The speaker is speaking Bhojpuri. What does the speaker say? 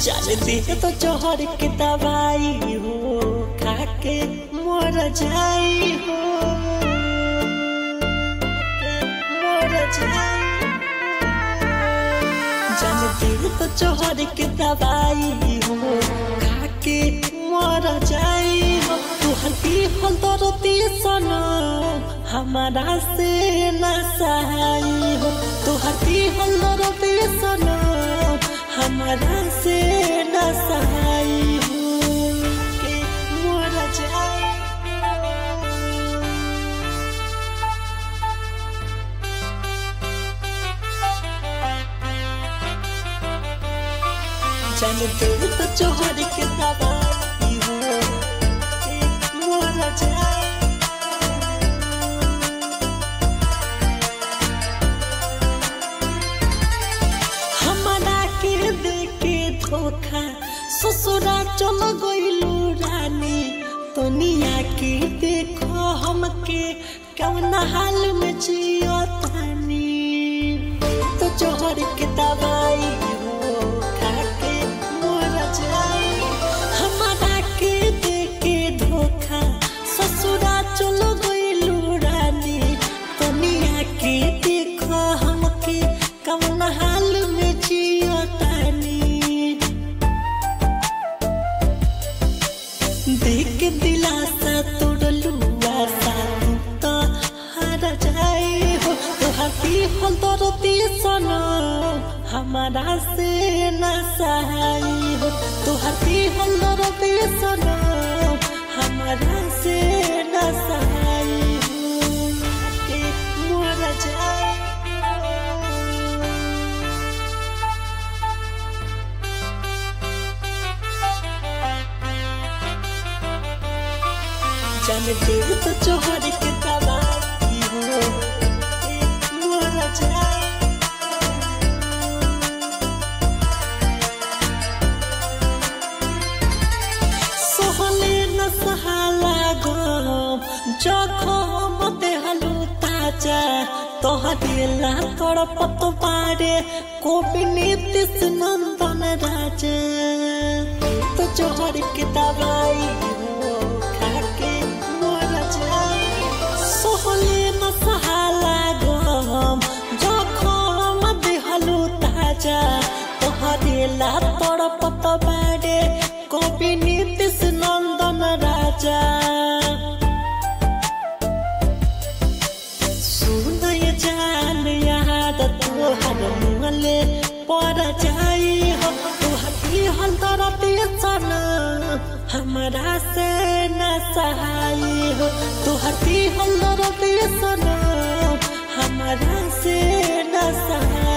जान दे तो जोहर के दवाई हो खाके मर जाई हो मर जाई। जान दे तो जोहर के दवाई हो खाके मर जाई हो। तुहती हल दरती सना हमारा से न सहाई हो। तुहती हल दरती सना हमारा से न सहाई हो के मर जाए। जान दे तो जोहर के दवाई हो के मर जाए। धोखा ससुरा चल गइलू रानी दुनिया के देखो हमके कौन हाल में जियो तानी। तो जोहर के दवाई हो खाके मर जाई। हमारा के देखे धोखा ससुरा चल गइलू रानी दुनिया के देखो हमके कौन हाल में जियो तानी। देख दिलासा तोड़लू आशा तो हार जाए हो। तुहती हल दरती सना हमारा से न सहाई हो। तुहती हल दरती सना हमारा से न सहाई हो के मर जाए। जान दे तो जोहर के दवाई हो मर जाए। सोहले न सहाला गम जखम देहलू ताजा तोहरे ला तड़पत बारे कोपी नीतिश नंदन राजा। तो जोहर के दवाई सोहले न सहाला गम जखम देहलू ताजा तोहरे ला तड़पत बारे कवि नीतिश नंदन राजा। सुनय जान याद तोहर मुहले पर जाई हो। तुहती हल दरती सना हमारा से न सहाई हो। तुहती हल दरती सना हमारा से न सहाई।